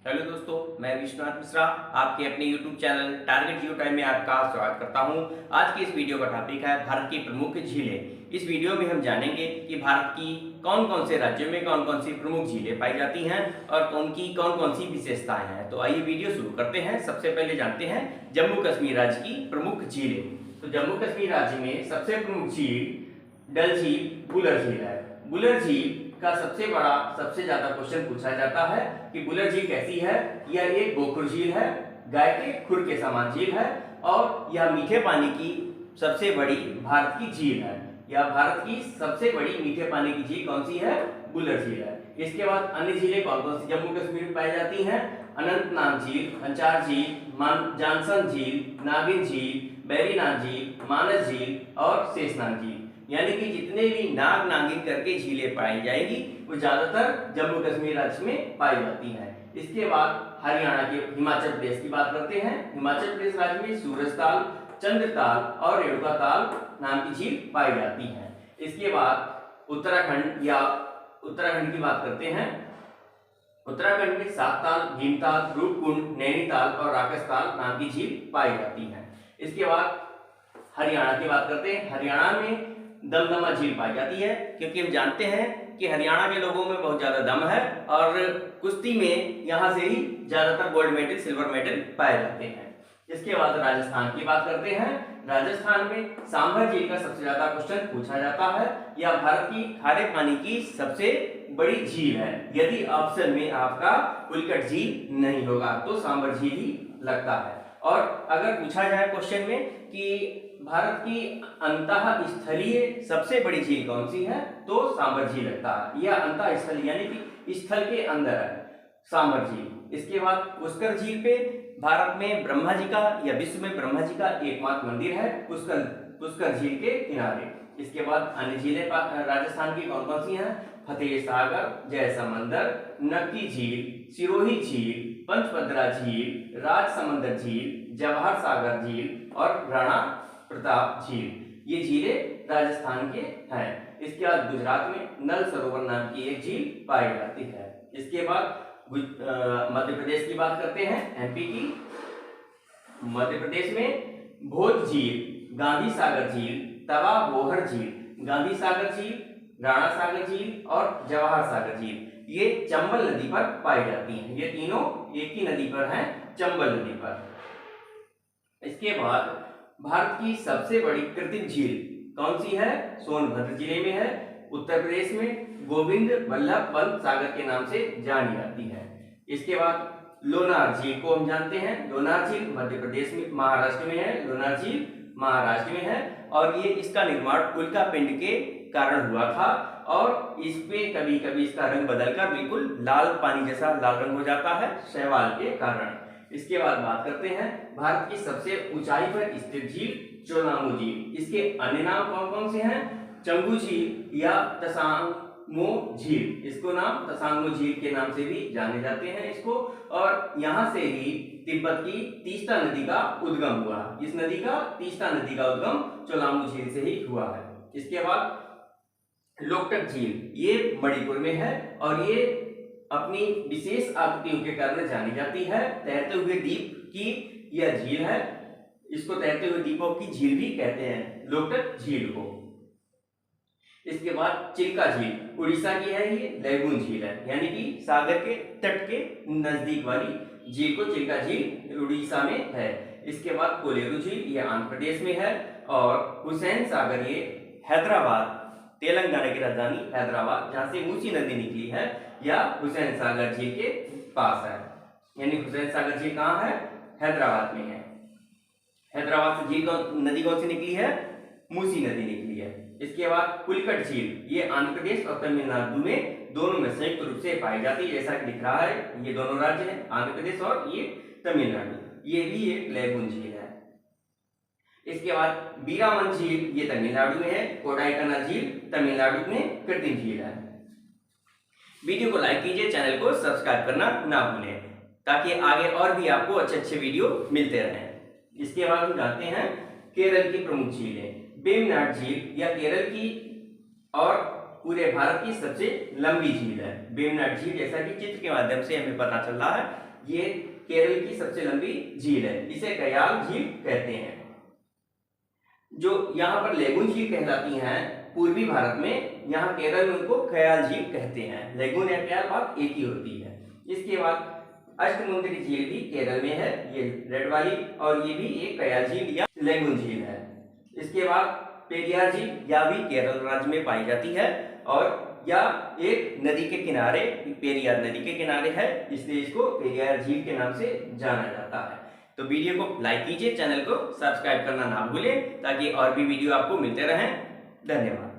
Hello दोस्तों, मैं विश्वनाथ मिश्रा आपके अपने YouTube चैनल टारगेट जियो टाइम में आपका स्वागत करता हूं। आज की इस वीडियो का टॉपिक है भारत की प्रमुख झीलें। इस वीडियो में हम जानेंगे कि भारत की कौन कौन से राज्यों में कौन कौन सी प्रमुख झीलें पाई जाती हैं और उनकी कौन कौन सी विशेषताएं हैं। तो आइए वीडियो शुरू करते हैं। सबसे पहले जानते हैं जम्मू कश्मीर राज्य की प्रमुख झीलें। तो जम्मू कश्मीर राज्य में सबसे प्रमुख झील डल झील, बुलर झील है। बुलर झील का सबसे ज्यादा क्वेश्चन पूछा जाता है कि बुलर झील कैसी है। यह एक गोखुर झील है, गाय के खुर के समान झील है और यह मीठे पानी की सबसे बड़ी भारत की झील है। यह भारत की सबसे बड़ी मीठे पानी की झील कौन सी है? बुलर झील है। इसके बाद अन्य झीलें कौन कौन सी जम्मू कश्मीर में पाई जाती हैं? अनंतनाग झील, अंचार झील, जानसन झील, नागिन झील, बैरीनाग झील, मानस झील और शेषनाग झील। यानी कि जितने भी नाग नागिन करके झीलें पाई जाएगी वो ज्यादातर जम्मू कश्मीर राज्य में पाई जाती हैं। इसके बाद हरियाणा के हिमाचल प्रदेश की बात करते हैं। हिमाचल प्रदेश राज्य में सूरजताल, चंद्रताल और रेणुका ताल नाम की झील पाई जाती है। इसके बाद उत्तराखंड की बात करते हैं। उत्तराखंड में सातताल, भीमताल, रूपकुंड, नैनीताल और राकसताल नाम की झील पाई जाती है। इसके बाद हरियाणा की बात करते हैं। हरियाणा में दमदमा झील पाई जाती है, क्योंकि हम जानते हैं कि हरियाणा के लोगों में बहुत ज्यादा दम है और कुश्ती में यहाँ से ही ज्यादातर गोल्ड मेडल, सिल्वर मेडल पाए जाते हैं। इसके बाद राजस्थान की बात करते हैं। राजस्थान में सांभर झील का सबसे ज्यादा क्वेश्चन पूछा जाता है। यह भारत की खारे पानी की सबसे बड़ी झील है। यदि ऑप्शन में आपका उल्कट झील नहीं होगा तो सांभर झील ही लगता है। और अगर पूछा जाए क्वेश्चन में कि भारत की अंतः स्थलीय सबसे बड़ी झील कौन सी है, तो सांभर झील लगता है। यह अंतः स्थल यानी कि स्थल के अंदर है सांभर झील। इसके बाद पुष्कर झील पे भारत में ब्रह्मा जी का या विश्व में ब्रह्मा जी का एकमात्र मंदिर है पुष्कर झील के किनारे। इसके बाद अन्य झीलें राजस्थान की कौन कौन सी हैं? फतेह सागर, जयसमंदर, नक्की झील, सिरोही झील, पंचपदरा झील, राजसमंदर झील, जवाहर सागर झील और राणा प्रताप झील। ये झीलें राजस्थान के हैं। इसके बाद गुजरात में नल सरोवर नाम की एक झील पाई जाती है। इसके बाद मध्य प्रदेश की बात करते हैं। एमपी की मध्य प्रदेश में भोज झील, गांधी सागर झील, तवा बोहर झील, गांधी सागर झील, राणा सागर झील और जवाहर सागर झील ये चंबल नदी पर पाई जाती हैं। ये तीनों एक ही नदी पर हैं, चंबल नदी पर। इसके बाद भारत की सबसे बड़ी कृत्रिम झील कौन सी है? सोनभद्र जिले में है, उत्तर प्रदेश में गोविंद वल्लभ पंत सागर के नाम से जानी जाती है। इसके बाद लोनार झील को हम जानते हैं। लोनार झील मध्य प्रदेश में, महाराष्ट्र में है। लोनार झील महाराष्ट्र में है और ये इसका निर्माण उल्का पिंड के कारण हुआ था और इस पे कभी कभी इसका रंग बदलकर बिल्कुल लाल पानी जैसा लाल रंग हो जाता है शैवाल के कारण। इसके बाद बात करते हैं भारत की सबसे ऊंचाई पर स्थित झील चोलामू झील। इसके अन्य नाम कौन कौन से हैं? चंगू झील या तसांगमो झील। इसको नाम तसांगमो झील के नाम से भी जाने जाते हैं इसको। और यहाँ से ही तिब्बत की तीस्ता नदी का उद्गम हुआ। इस नदी का तीस्ता नदी का उद्गम चोलामू झील से ही हुआ है। इसके बाद लोकटक झील ये मणिपुर में है और ये अपनी विशेष आकृतियों के कारण जानी जाती है। तैरते हुए द्वीप की यह झील है। इसको तैरते हुए द्वीपों की झील भी कहते हैं, लोकटक झील को। इसके बाद चिल्का झील उड़ीसा की है। ये लैगून झील है, यानी कि सागर के तट के नजदीक वाली झील को चिल्का झील उड़ीसा में है। इसके बाद कोलेरू झील ये आंध्र प्रदेश में है और हुसैन सागर ये हैदराबाद, तेलंगाना की राजधानी हैदराबाद जहां से मूसी नदी निकली है, या हुसैन सागर झील के पास है। यानी हुसैन सागर झील कहाँ है? हैदराबाद में है। हैदराबाद से नदी कौन सी निकली है? मूसी नदी निकली है। इसके बाद पुलकट झील ये आंध्र प्रदेश और तमिलनाडु में दोनों में संयुक्त रूप से पाई जाती है। जैसा कि दिख रहा है ये दोनों राज्य हैं, आंध्र प्रदेश और ये तमिलनाडु। ये भी एक लैगून झील है। इसके बाद बीरामन झील ये तमिलनाडु में है। कोडाईकनाल झील तमिलनाडु में कृत्रिम झील है। वीडियो को लाइक कीजिए, चैनल को सब्सक्राइब करना ना भूलें ताकि आगे और भी आपको अच्छे अच्छे वीडियो मिलते रहें। इसके बाद हम जानते हैं केरल की प्रमुख झीलें। वेम्बनाड झील या केरल की और पूरे भारत की सबसे लंबी झील है। वेम्बनाड झील जैसा कि चित्र के माध्यम से हमें पता चल रहा है ये केरल की सबसे लंबी झील है, इसे कयाल झील कहते हैं। जो यहाँ पर लेगून झील कहलाती हैं पूर्वी भारत में, यहाँ केरल में उनको कयाल झील कहते हैं। लेगून या कयाल बात एक ही होती है। इसके बाद अष्टमुंडी झील भी केरल में है, ये रेड वाली, और ये भी एक कयाल झील या लेगून झील है। इसके बाद पेरियार झील, यह भी केरल राज्य में पाई जाती है और यह एक नदी के किनारे, पेरियार नदी के किनारे है, इसलिए इसको पेरियार झील के नाम से जाना जाता है। तो वीडियो को लाइक कीजिए, चैनल को सब्सक्राइब करना ना भूलें ताकि और भी वीडियो आपको मिलते रहें। धन्यवाद।